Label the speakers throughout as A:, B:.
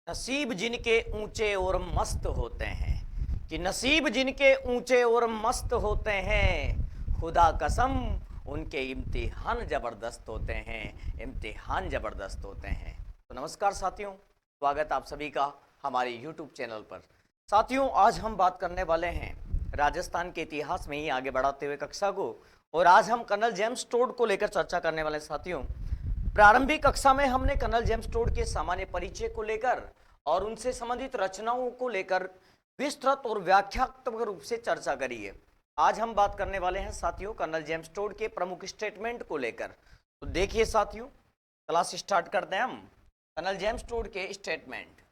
A: नसीब जिनके ऊंचे और मस्त होते हैं, कि नसीब जिनके ऊंचे और मस्त होते हैं, खुदा कसम उनके इम्तिहान ज़बरदस्त होते हैं, इम्तिहान ज़बरदस्त होते हैं। तो नमस्कार साथियों, स्वागत आप सभी का हमारे YouTube चैनल पर। साथियों, आज हम बात करने वाले हैं राजस्थान के इतिहास में ही आगे बढ़ाते हुए कक्षा को, और आज हम कर्नल जेम्स टोड को लेकर चर्चा करने वाले हैं। साथियों, प्रारंभिक कक्षा में हमने कर्नल जेम्स टोड के सामान्य परिचय को लेकर और उनसे संबंधित रचनाओं को लेकर विस्तृत और व्याख्यात्मक रूप से चर्चा करी है। आज हम बात करने वाले हैं साथियों कर्नल जेम्स टोड के प्रमुख स्टेटमेंट को लेकर। तो देखिए साथियों, क्लास स्टार्ट करते हैं हम कर्नल जेम्स टोड के स्टेटमेंट।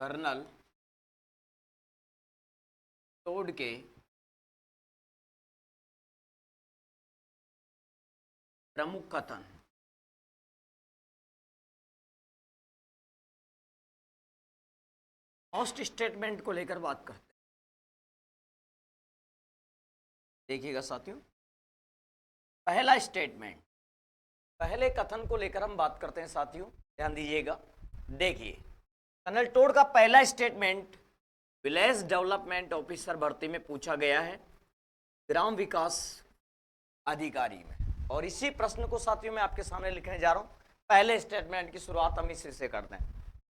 A: कर्नल टोड के प्रमुख कथन। फर्स्ट स्टेटमेंट को लेकर बात करते हैं। देखिएगा साथियों, पहला स्टेटमेंट, पहले कथन को लेकर हम बात करते हैं साथियों, ध्यान दीजिएगा। देखिए, कर्नल टोड का पहला स्टेटमेंट विलेज डेवलपमेंट ऑफिसर भर्ती में पूछा गया है, ग्राम विकास अधिकारी में। और इसी प्रश्न को साथियों मैं आपके सामने लिखने जा रहा हूं। पहले स्टेटमेंट की शुरुआत हम इसी से करते हैं।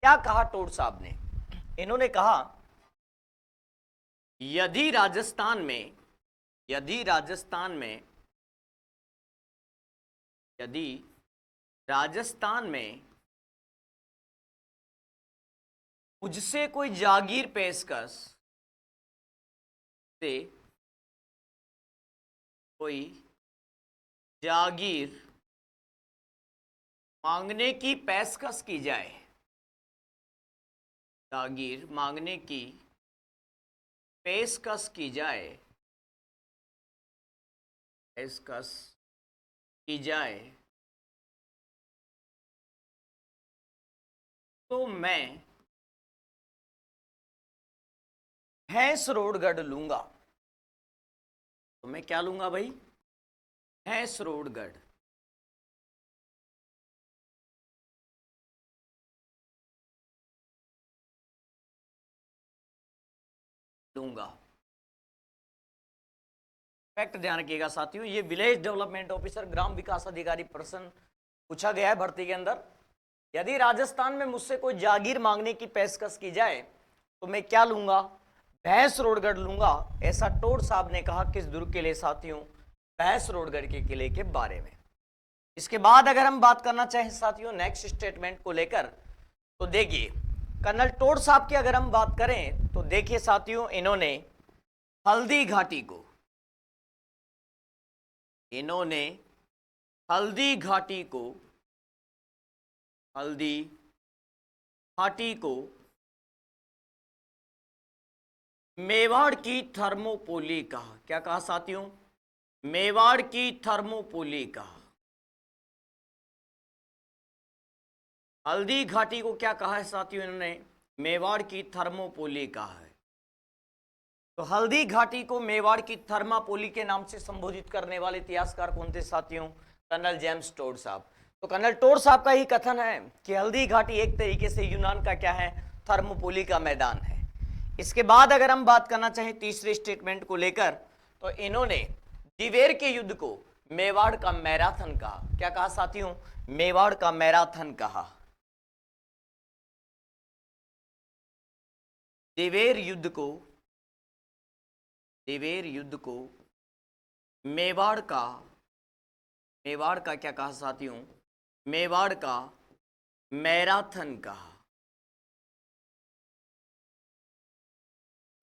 A: क्या कहा टोड साहब ने? इन्होंने कहा, यदि राजस्थान में यदि राजस्थान में मुझसे कोई जागीर पेशकश से कोई जागीर मांगने की पेशकश की जाए, जागीर मांगने की पेशकश की जाए, पेशकश की जाए, तो मैं भैंसरोडगढ़ लूंगा। तो मैं क्या लूंगा भाई? भैंसरोडगढ़ लूंगा। फैक्ट ध्यान रखिएगा साथियों, ये विलेज डेवलपमेंट ऑफिसर, ग्राम विकास अधिकारी प्रश्न पूछा गया है भर्ती के अंदर। यदि राजस्थान में मुझसे कोई जागीर मांगने की पेशकश की जाए तो मैं क्या लूंगा? भैंसरोडगढ़ लूंगा। ऐसा टोड साहब ने कहा किस दुर्ग के लिए साथियों? भैंसरोडगढ़ के किले के बारे में। इसके बाद अगर हम बात करना चाहें साथियों नेक्स्ट स्टेटमेंट को लेकर, तो देखिए कर्नल टोड साहब की अगर हम बात करें तो देखिए साथियों, इन्होंने हल्दी घाटी को मेवाड़ की थर्मोपोली कहा। क्या कहा साथियों? मेवाड़ की थर्मोपोली कहा। हल्दी घाटी को क्या कहा है साथियों? इन्होंने मेवाड़ की थर्मोपोली कहा है। तो हल्दी घाटी को मेवाड़ की थर्मापोली के नाम से संबोधित करने वाले इतिहासकार कौन थे साथियों? कर्नल जेम्स टोड साहब। तो कर्नल टोड साहब का ही कथन है कि हल्दी घाटी एक तरीके से यूनान का क्या है? थर्मोपोली का मैदान है। इसके बाद अगर हम बात करना चाहें तीसरे स्टेटमेंट को लेकर, तो इन्होंने दिवेर के युद्ध को मेवाड़ का मैराथन कहा। क्या कहा साथियों? मेवाड़ का मैराथन कहा। दिवेर युद्ध को मेवाड़ का क्या कहा साथियों? मेवाड़ का मैराथन कहा।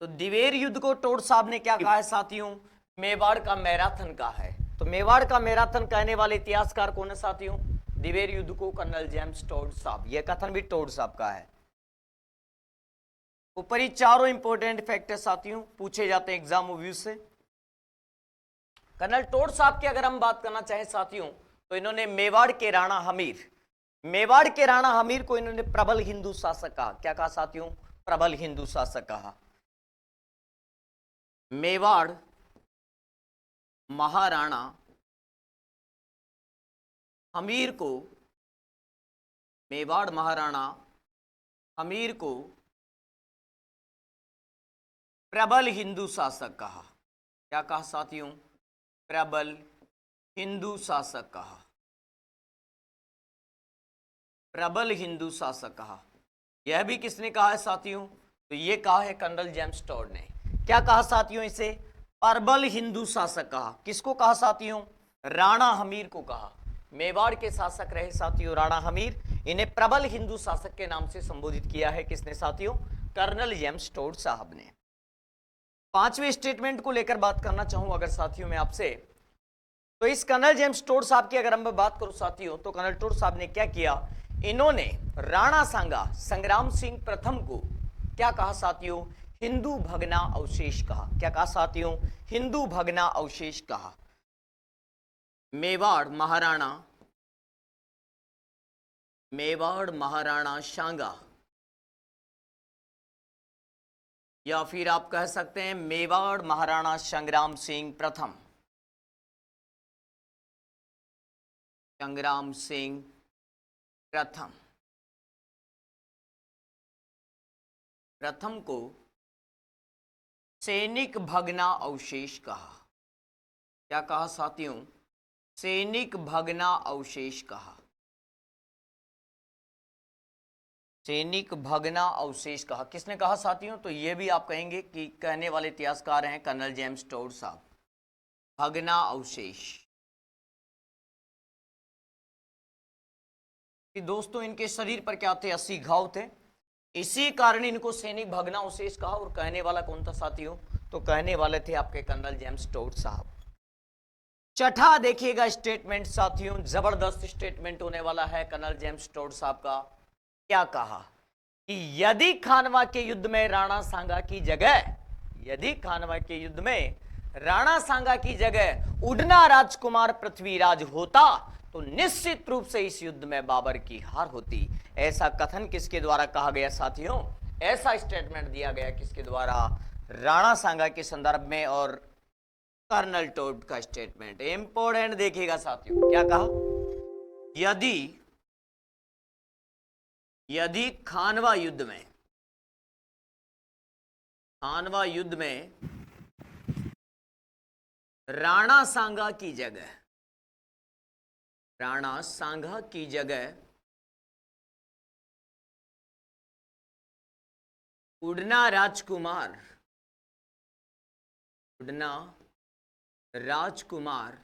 A: तो दिवेर युद्ध को टोड साहब ने क्या कहा है साथियों? मेवाड़ का मैराथन कहा है। तो मेवाड़ का मैराथन कहने वाले इतिहासकार कौन है साथियों? दिवेर युद्ध को कर्नल जेम्स टोड साहब। यह कथन भी टोड साहब का है। ऊपर ही चारों इंपॉर्टेंट फैक्टर साथियों पूछे जाते हैं एग्जाम व्यू से। कर्नल टोड साहब की अगर हम बात करना चाहें साथियों, तो इन्होंने मेवाड़ के राणा हमीर को इन्होंने प्रबल हिंदू शासक कहा। क्या कहा साथियों? प्रबल हिंदू शासक कहा। मेवाड़ महाराणा हमीर को, मेवाड़ महाराणा हमीर को प्रबल हिंदू शासक कहा। क्या कहा साथियों? प्रबल हिंदू शासक कहा। प्रबल हिंदू शासक कहा। यह भी किसने कहा है साथियों? तो यह कहा है कर्नल जेम्स टॉड ने। क्या कहा साथियों? इसे प्रबल हिंदू शासक कहा। किसको कहा साथियों? राणा हमीर को कहा। मेवाड़ के शासक रहे साथियों राणा हमीर, इन्हें प्रबल हिंदू शासक के नाम से संबोधित किया है किसने साथियों? कर्नल जेम्स टॉड साहब ने। पांचवें स्टेटमेंट को लेकर बात करना चाहूं अगर साथियों मैं आपसे, तो इस कर्नल जेम्स टॉड साहब की अगर मैं बात करूं साथियों, तो कर्नल टॉड साहब ने क्या किया? इन्होंने राणा सांगा संग्राम सिंह प्रथम को क्या कहा साथियों? हिंदू भगना अवशेष कहा। क्या कहा साथियों? हिंदू भगना अवशेष कहा। मेवाड़ महाराणा सांगा, या फिर आप कह सकते हैं मेवाड़ महाराणा संग्राम सिंह प्रथम, संग्राम सिंह प्रथम, प्रथम को सैनिक भगना अवशेष कहा। क्या कहा साथियों? सैनिक भगना अवशेष कहा। सैनिक भगना अवशेष कहा। किसने कहा साथियों? तो यह भी आप कहेंगे कि कहने वाले इतिहासकार हैं कर्नल जेम्स टॉड साहब। भगना अवशेष कि दोस्तों इनके शरीर पर क्या थे? 80 घाव थे, इसी कारण इनको सैनिक भगना अवशेष कहा। और कहने वाला कौन था साथियों? तो कहने वाले थे आपके कर्नल जेम्स टॉड साहब। छठा देखिएगा स्टेटमेंट साथियों, जबरदस्त स्टेटमेंट होने वाला है कर्नल जेम्स टॉड साहब का। क्या कहा कि यदि खानवा के युद्ध में राणा सांगा की जगह, यदि खानवा के युद्ध में राणा सांगा की जगह उडना राजकुमार पृथ्वीराज होता तो निश्चित रूप से इस युद्ध में बाबर की हार होती। ऐसा कथन किसके द्वारा कहा गया साथियों? ऐसा स्टेटमेंट दिया गया किसके द्वारा? राणा सांगा के संदर्भ में। और कर्नल टॉड का स्टेटमेंट इंपॉर्टेंट देखिएगा साथियों। क्या कहा? यदि खानवा युद्ध में राणा सांगा की जगह उडना राजकुमार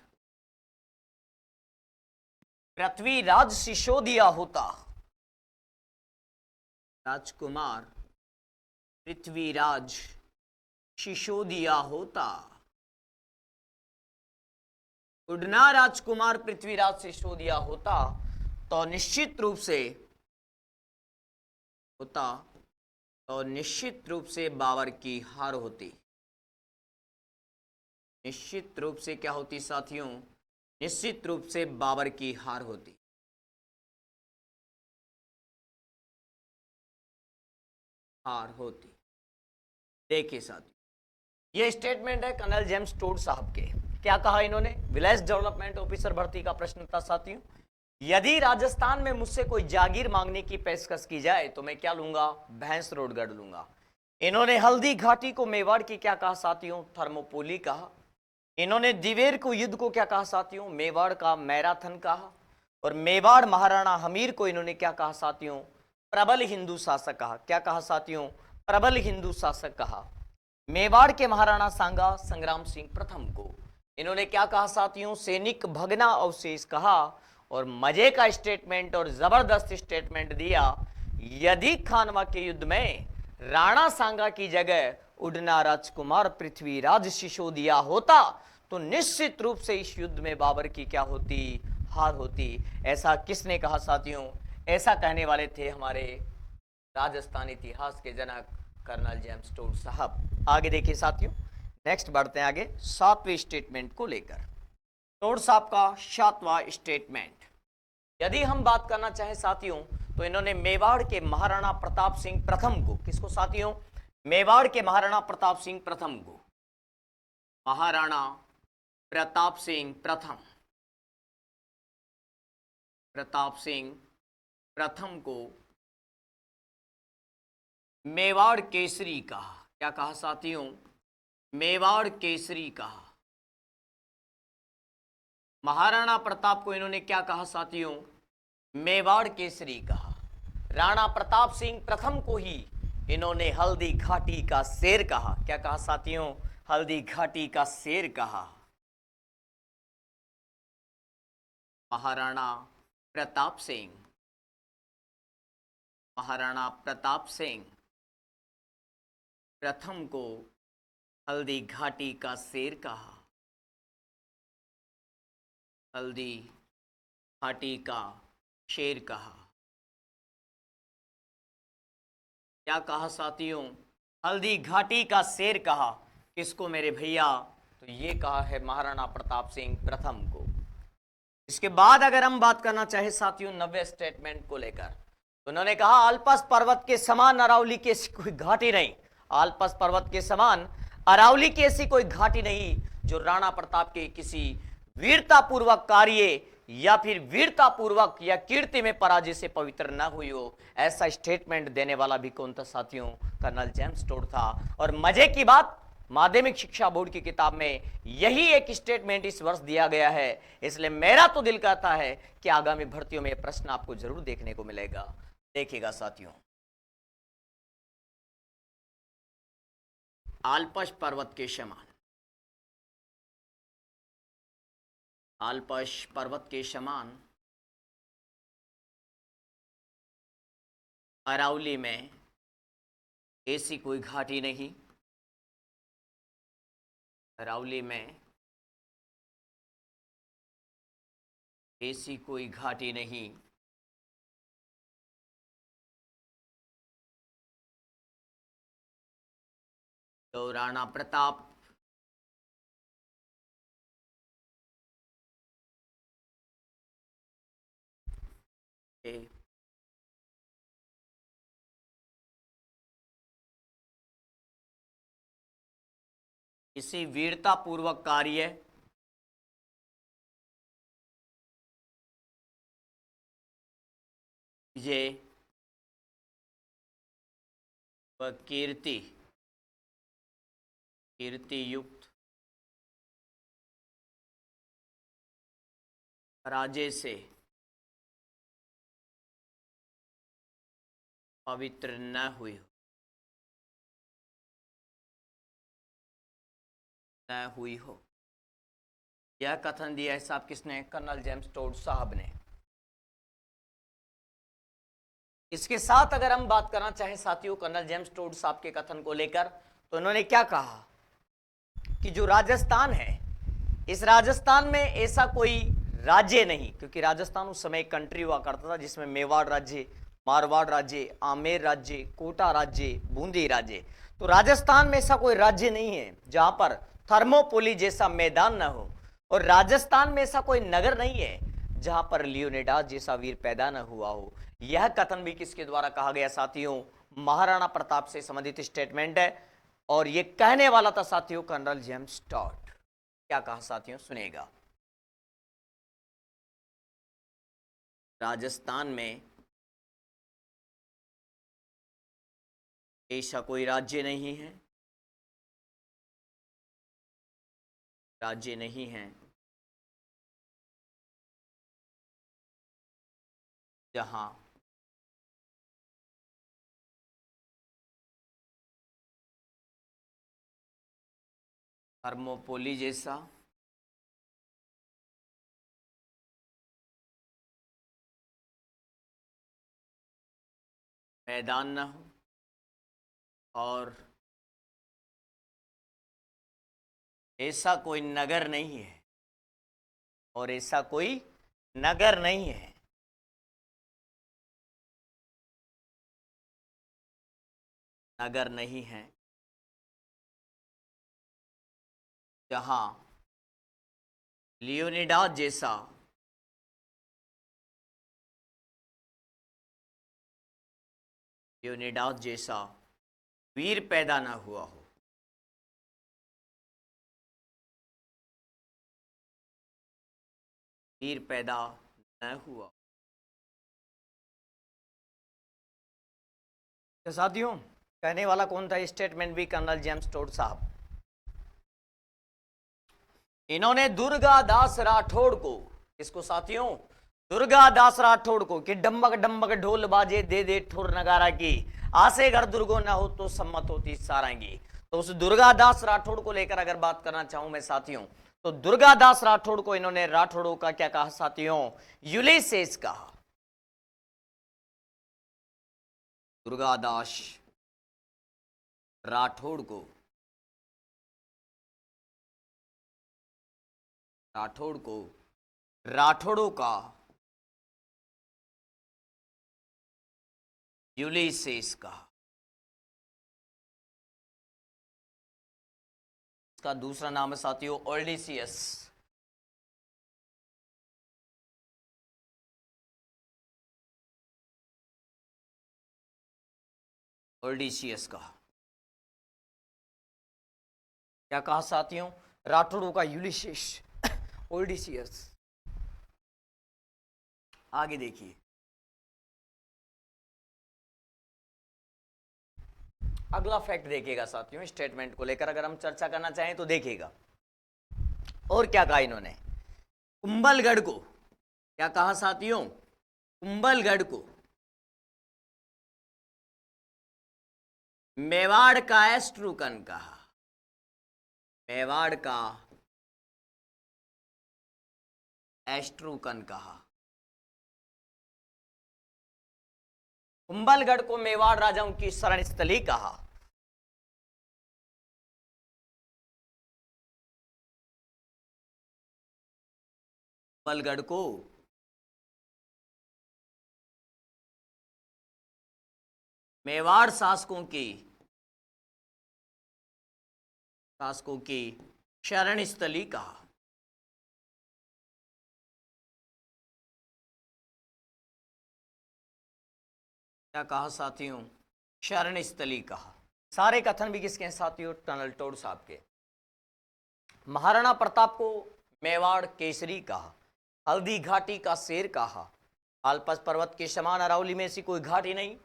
A: पृथ्वीराज सिसोदिया होता, राजकुमार पृथ्वीराज सिसोदिया होता, उडना राजकुमार पृथ्वीराज सिसोदिया होता तो निश्चित रूप से बाबर की हार होती। निश्चित रूप से क्या होती साथियों? निश्चित रूप से बाबर की हार होती। देखिए साथियों, यह स्टेटमेंट है कर्नल जेम्स टॉड साहब के। क्या कहा इन्होंने? विलेज डेवलपमेंट ऑफिसर भर्ती का प्रश्न था साथियों। यदि राजस्थान में मुझसे कोई जागीर मांगने की पेशकश की जाए तो मैं क्या लूंगा? भैंस रोडगढ़ लूंगा। इन्होंने हल्दी घाटी को मेवाड़ की क्या कहा साथियों? थर्मोपोली कहा। इन्होंने दिवेर को युद्ध को क्या कहा साथियों? मेवाड़ का मैराथन कहा। और मेवाड़ महाराणा हमीर को इन्होंने क्या कहा साथियों? प्रबल हिंदू शासक कहा। क्या कहा साथियों? प्रबल हिंदू शासक कहा। मेवाड़ के महाराणा सांगा संग्राम सिंह प्रथम को इन्होंने क्या कहा साथियों? सैनिक भगना अवशेष कहा। और मजे का स्टेटमेंट और जबरदस्त स्टेटमेंट दिया, यदि खानवा के युद्ध में राणा सांगा की जगह उडना राजकुमार पृथ्वीराज सिसोदिया होता तो निश्चित रूप से इस युद्ध में बाबर की क्या होती? हार होती। ऐसा किसने कहा साथियों? ऐसा कहने वाले थे हमारे राजस्थान इतिहास के जनक कर्नल जेम्स टॉड साहब। आगे देखिए साथियों, नेक्स्ट बढ़ते हैं आगे सातवें स्टेटमेंट को लेकर। टॉड साहब का सातवां स्टेटमेंट, यदि हम बात करना चाहें साथियों तो इन्होंने मेवाड़ के महाराणा प्रताप सिंह प्रथम को, किसको साथियों? मेवाड़ के महाराणा प्रताप सिंह प्रथम को महाराणा प्रताप सिंह प्रथम, प्रताप सिंह प्रथम को मेवाड़ केसरी कहा। क्या कहा साथियों? मेवाड़ केसरी कहा। महाराणा प्रताप को इन्होंने क्या कहा साथियों? मेवाड़ केसरी कहा। राणा प्रताप सिंह प्रथम को ही इन्होंने हल्दी घाटी का शेर कहा। क्या कहा साथियों? हल्दी घाटी का शेर कहा। महाराणा प्रताप सिंह, महाराणा प्रताप सिंह प्रथम को हल्दी घाटी का शेर कहा। हल्दी घाटी का शेर कहा। क्या कहा साथियों? हल्दी घाटी का शेर कहा। किसको मेरे भैया? तो ये कहा है महाराणा प्रताप सिंह प्रथम को। इसके बाद अगर हम बात करना चाहे साथियों नव्य स्टेटमेंट को लेकर, तो उन्होंने कहा आल्पस पर्वत के समान अरावली की ऐसी कोई घाटी नहीं, आल्पस पर्वत के समान अरावली की ऐसी कोई घाटी नहीं जो राणा प्रताप के किसी वीरतापूर्वक कार्य या फिर वीरतापूर्वक या कीर्ति में पराजय से पवित्र न हुई हो। ऐसा स्टेटमेंट देने वाला भी कौन था साथियों? कर्नल जेम्स टोड था। और मजे की बात, माध्यमिक शिक्षा बोर्ड की किताब में यही एक स्टेटमेंट इस वर्ष दिया गया है। इसलिए मेरा तो दिल कहता है कि आगामी भर्तियों में यह प्रश्न आपको जरूर देखने को मिलेगा। देखिएगा साथियों, आल्पस पर्वत के समान, आल्पस पर्वत के समान अरावली में ऐसी कोई घाटी नहीं, अरावली में ऐसी कोई घाटी नहीं तो राणा प्रताप के किसी वीरतापूर्वक कार्य ये व कीर्ति युक्त पराजय से पवित्र न हुई हो, न हुई हो। यह कथन दिया है साहब किसने? कर्नल जेम्स टोड साहब ने। इसके साथ अगर हम बात करना चाहें साथियों कर्नल जेम्स टोड साहब के कथन को लेकर, तो उन्होंने क्या कहा कि जो राजस्थान है, इस राजस्थान में ऐसा कोई राज्य नहीं, क्योंकि राजस्थान उस समय एक कंट्री हुआ करता था जिसमें मेवाड़ राज्य, मारवाड़ राज्य, आमेर राज्य, कोटा राज्य, बूंदी राज्य। तो राजस्थान में ऐसा कोई राज्य नहीं है जहां पर थर्मोपोली जैसा मैदान ना हो, और राजस्थान में ऐसा कोई नगर नहीं है जहां पर लियोनिडास जैसा वीर पैदा न हुआ हो। यह कथन भी किसके द्वारा कहा गया साथियों? महाराणा प्रताप से संबंधित स्टेटमेंट है, और यह कहने वाला था साथियों कर्नल जेम्स टोड। क्या कहा साथियों? सुनेगा। राजस्थान में ऐसा कोई राज्य नहीं है, राज्य नहीं है जहां थर्मोपोली जैसा मैदान न हो, और ऐसा कोई नगर नहीं है, और ऐसा कोई नगर नहीं है नगर नहीं है जहां लियोनिडास जैसा लियोनिडास जैसा वीर पैदा ना हुआ हो। वीर पैदा न हुआ। तो साथियों, कहने वाला कौन था स्टेटमेंट भी? कर्नल जेम्स टोड साहब। इन्होंने दुर्गादास राठौड़ को, किसको साथियों? दुर्गादास राठौड़ को, कि डम्बक डम्बक ढोल बाजे दे दे ठुर नगारा की, आसे घर दुर्गो न हो तो सम्मत होती सारंगी। तो उस दुर्गादास राठौड़ को लेकर अगर बात करना चाहूं मैं साथियों, तो दुर्गादास राठौड़ को इन्होंने राठौड़ों का क्या कहा साथियों? यूलिसेस कहा। दुर्गादास राठौड़ को, राठौड़ों का यूलिसेस कहा। इसका दूसरा नाम है साथियों ओल्डीसियस। ओल्डीसियस कहा। क्या कहा साथियों? राठौड़ों का यूलिसेस, ओल्डीसियस। आगे देखिए, अगला फैक्ट देखिएगा साथियों, स्टेटमेंट को लेकर अगर हम चर्चा करना चाहें तो देखिएगा। और क्या कहा इन्होंने? कुंभलगढ़ को, क्या कहा साथियों? कुंभलगढ़ को मेवाड़ का एस्ट्रूकन कहा। मेवाड़ का एस्ट्रूकन कहा। कुंभलगढ़ को मेवाड़ राजाओं की शरण स्थली कहा। कुंभलगढ़ को मेवाड़ शासकों की शरण स्थली कहा। क्या कहा साथियों? शरण स्थली कहा। सारे कथन भी किसके हैं साथियों? कर्नल टोड साहब के। महाराणा प्रताप को मेवाड़ केसरी कहा। हल्दी घाटी का शेर कहा। आलपस पर्वत के समान अरावली में ऐसी कोई घाटी नहीं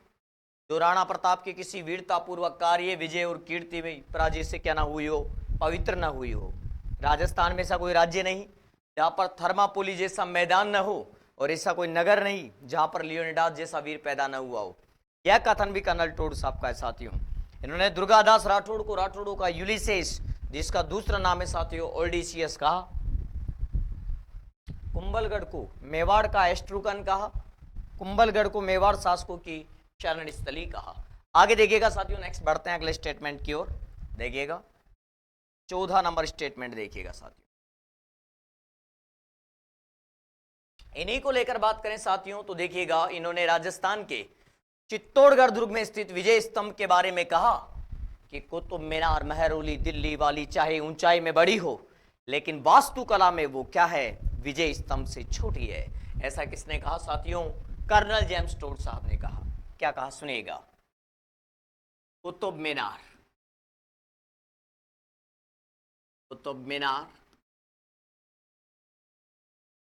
A: जो राणा प्रताप के किसी वीरता पूर्वक कार्य, विजय और कीर्ति में पराजय से क्या ना हुई हो, पवित्र ना हुई हो। राजस्थान में ऐसा कोई राज्य नहीं जहां पर थर्मापोली जैसा मैदान न हो, और ऐसा कोई नगर नहीं जहां पर लियोनिडास जैसा वीर पैदा न हुआ हो। यह कथन भी कर्नल टोड साहब का है साथियों। इन्होंने दुर्गादास राठौड़ को राठौड़ों का यूलिसेस, जिसका दूसरा नाम है साथियों ओल्डीसियस कहा। कुंभलगढ़ को मेवाड़ का एस्ट्रूकन कहा। कुंभलगढ़ को मेवाड़ शासकों की शरण स्थली कहा। आगे देखिएगा साथियों, नेक्स्ट बढ़ते हैं अगले स्टेटमेंट की ओर। देखिएगा 14 नंबर स्टेटमेंट देखिएगा साथियों। इन्हीं को लेकर बात करें साथियों तो देखिएगा, इन्होंने राजस्थान के चित्तौड़गढ़ दुर्ग में स्थित विजय स्तंभ के बारे में कहा कि कुतुब मीनार महरौली दिल्ली वाली चाहे ऊंचाई में बड़ी हो, लेकिन वास्तुकला में वो क्या है? विजय स्तंभ से छोटी है। ऐसा किसने कहा साथियों? कर्नल जेम्स टोड साहब ने कहा। क्या कहा सुनिएगा? कुतुब मीनार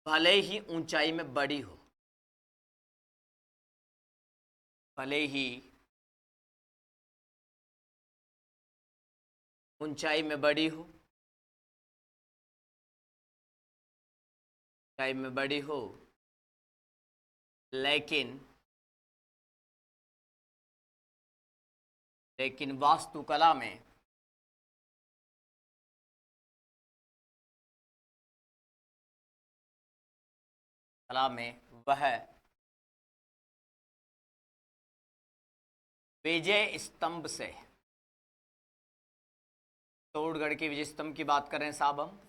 A: भले ही ऊंचाई में बड़ी हो, भले ही ऊंचाई में बड़ी हो, ऊंचाई में बड़ी हो, लेकिन वास्तुकला में वह विजय स्तंभ से, चित्तौड़गढ़ के विजय स्तंभ की बात करें साहब हम,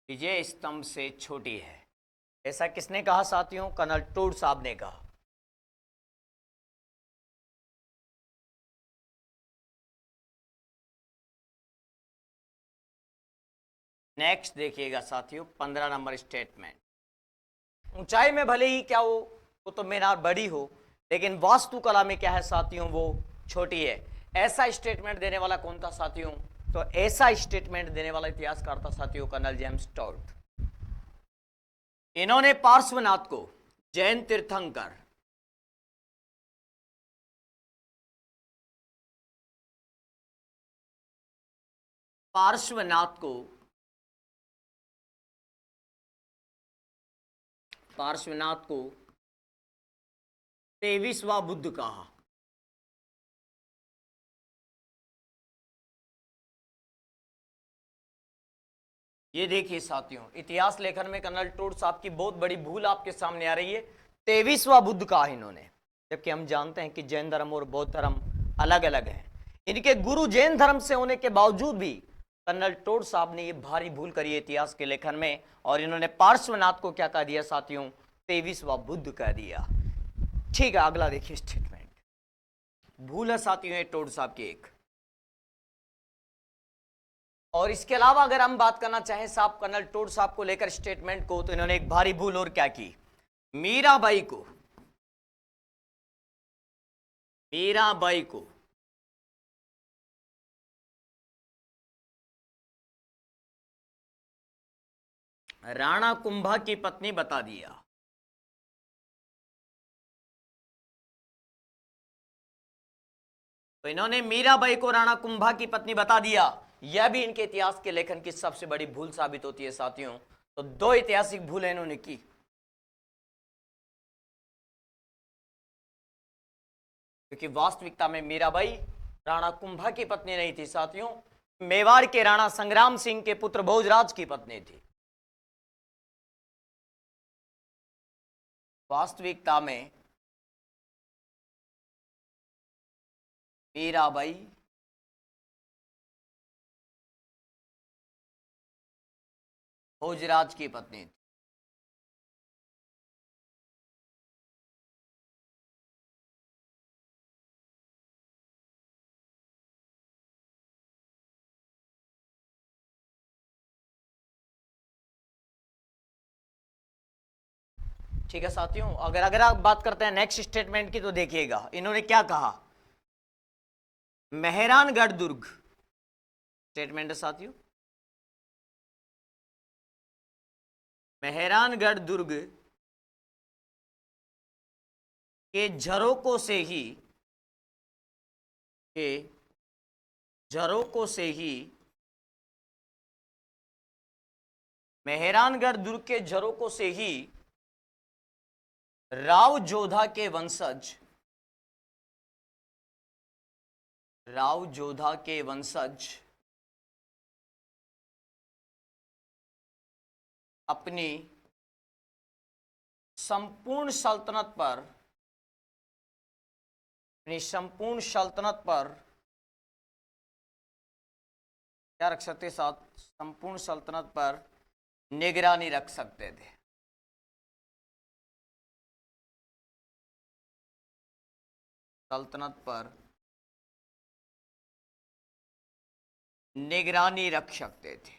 A: विजय स्तंभ से छोटी है। ऐसा किसने कहा साथियों? कर्नल टोड साहब ने कहा। नेक्स्ट देखिएगा साथियों 15 नंबर स्टेटमेंट। ऊंचाई में भले ही क्या हो कुतुब मीनार बड़ी हो, लेकिन वास्तुकला में क्या है साथियों? वो छोटी है। ऐसा स्टेटमेंट देने वाला कौन था साथियों? तो ऐसा स्टेटमेंट देने वाला इतिहासकार था साथियों कर्नल जेम्स टोड। इन्होंने पार्श्वनाथ को जैन तीर्थंकर पार्श्वनाथ को 23वां बुद्ध कहा। ये देखिए साथियों, इतिहास लेखन में कर्नल टोड साहब की बहुत बड़ी भूल आपके सामने आ रही है। 23वां बुद्ध कहा इन्होंने, जबकि हम जानते हैं कि जैन धर्म और बौद्ध धर्म अलग अलग हैं। इनके गुरु जैन धर्म से होने के बावजूद भी कर्नल टोड साहब ने ये भारी भूल करी है इतिहास के लेखन में, और इन्होंने पार्श्वनाथ को क्या कह दिया साथियों? 23वां बुद्ध कह दिया। ठीक है, अगला देखिए स्टेटमेंट। भूल है साथियों ये टोड साहब की एक। और इसके अलावा अगर हम बात करना चाहें साहब कर्नल टोड साहब को लेकर स्टेटमेंट को, तो इन्होंने एक भारी भूल और क्या की? मीराबाई को राणा कुंभा की पत्नी बता दिया। तो इन्होंने मीराबाई को राणा कुंभा की पत्नी बता दिया। यह भी इनके इतिहास के लेखन की सबसे बड़ी भूल साबित होती है साथियों। तो दो ऐतिहासिक भूलें इन्होंने की। क्योंकि वास्तविकता में मीराबाई राणा कुंभा की पत्नी नहीं थी साथियों, मेवाड़ के राणा संग्राम सिंह के पुत्र भोजराज की पत्नी थी। वास्तविकता में मीराबाई भोजराज की पत्नी थी। ठीक है साथियों, अगर आप बात करते हैं नेक्स्ट स्टेटमेंट की, तो देखिएगा इन्होंने क्या कहा? मेहरानगढ़ दुर्ग स्टेटमेंट है साथियों। मेहरानगढ़ दुर्ग के झरोकों से ही मेहरानगढ़ दुर्ग के झरोकों से ही राव जोधा के वंशज अपनी संपूर्ण सल्तनत पर क्या रख सकते? संपूर्ण सल्तनत पर निगरानी रख सकते थे। सल्तनत पर निगरानी रख सकते थे।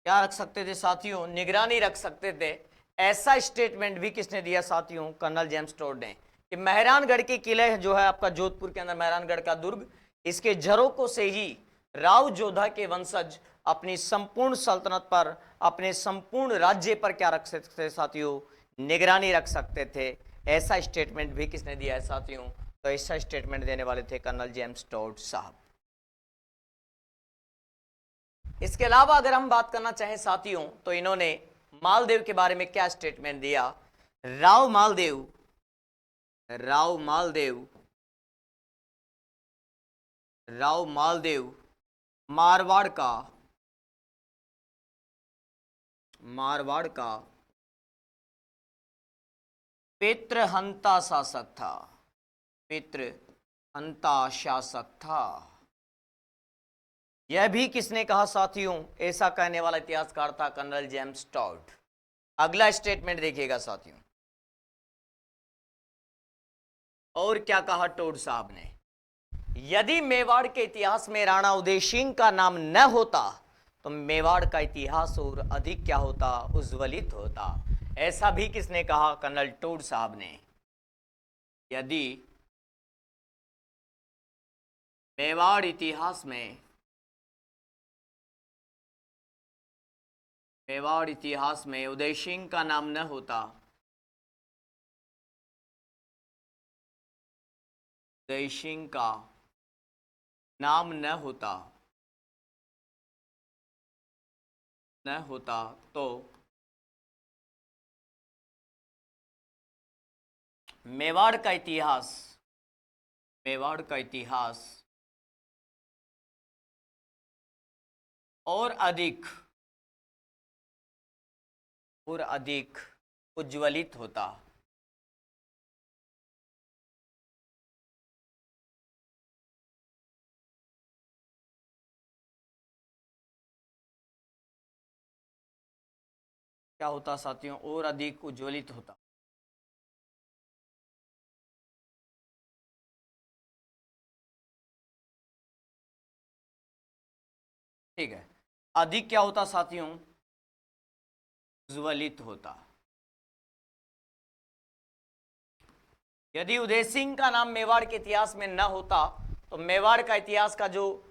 A: क्या रख सकते थे साथियों? निगरानी रख सकते थे। ऐसा स्टेटमेंट भी किसने दिया साथियों? कर्नल जेम्स टोड ने, कि मेहरानगढ़ के किले जो है आपका जोधपुर के अंदर मेहरानगढ़ का दुर्ग, इसके झरोकों से ही राव जोधा के वंशज अपनी संपूर्ण सल्तनत पर, अपने संपूर्ण राज्य पर क्या रख सकते थे साथियों? निगरानी रख सकते थे। ऐसा स्टेटमेंट भी किसने दिया है साथियों? तो ऐसा स्टेटमेंट देने वाले थे कर्नल जेम्स टोड साहब। इसके अलावा अगर हम बात करना चाहें साथियों, तो इन्होंने मालदेव के बारे में क्या स्टेटमेंट दिया? राव मालदेव मारवाड़ का पितृहंता शासक था। यह भी किसने कहा साथियों? ऐसा कहने वाला इतिहासकार था कर्नल जेम्स टोड। अगला स्टेटमेंट देखिएगा साथियों, और क्या कहा टोड साहब ने? यदि मेवाड़ के इतिहास में राणा उदय सिंह का नाम न होता, तो मेवाड़ का इतिहास और अधिक क्या होता? उज्ज्वलित होता। ऐसा भी किसने कहा? कर्नल टोड साहब ने। यदि मेवाड़ इतिहास में उदय सिंह का नाम न होता, उदय सिंह का नाम न होता तो मेवाड़ का इतिहास और अधिक उज्ज्वलित होता। क्या होता साथियों? और अधिक उज्ज्वलित होता। ठीक है, अधिक क्या होता साथियों? उज्ज्वलित होता। यदि उदय सिंह का नाम मेवाड़ के इतिहास में न होता तो मेवाड़ का इतिहास का जो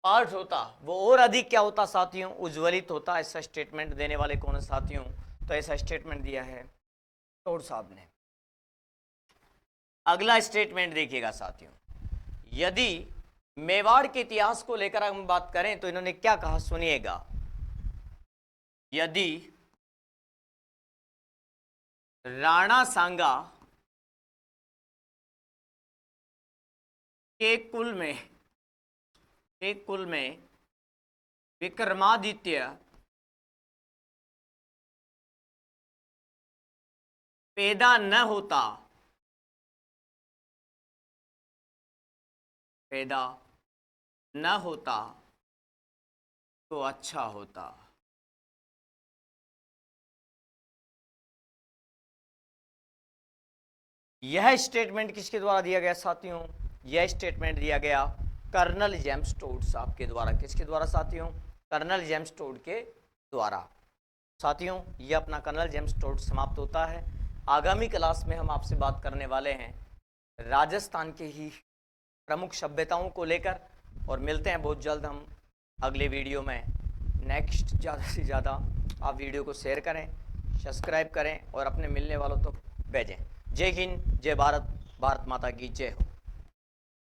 A: पार्ट होता वो और अधिक क्या होता साथियों? उज्ज्वलित होता। ऐसा स्टेटमेंट देने वाले कौन है साथियों? तो ऐसा स्टेटमेंट दिया है टोड साहब ने। अगला स्टेटमेंट देखिएगा साथियों, यदि मेवाड़ के इतिहास को लेकर हम बात करें तो इन्होंने क्या कहा, सुनिएगा। यदि राणा सांगा के कुल में विक्रमादित्य पैदा न होता तो अच्छा होता। यह स्टेटमेंट किसके द्वारा दिया गया साथियों? यह स्टेटमेंट दिया गया कर्नल जेम्स टोड साहब के द्वारा। किसके द्वारा साथियों? कर्नल जेम्स टोड के द्वारा। साथियों, यह अपना कर्नल जेम्स टोड समाप्त होता है। आगामी क्लास में हम आपसे बात करने वाले हैं राजस्थान के ही प्रमुख सभ्यताओं को लेकर, और मिलते हैं बहुत जल्द हम अगले वीडियो में। नेक्स्ट ज़्यादा से ज़्यादा आप वीडियो को शेयर करें, सब्सक्राइब करें और अपने मिलने वालों तक भेजें। जय हिंद, जय भारत, भारत माता की जय हो।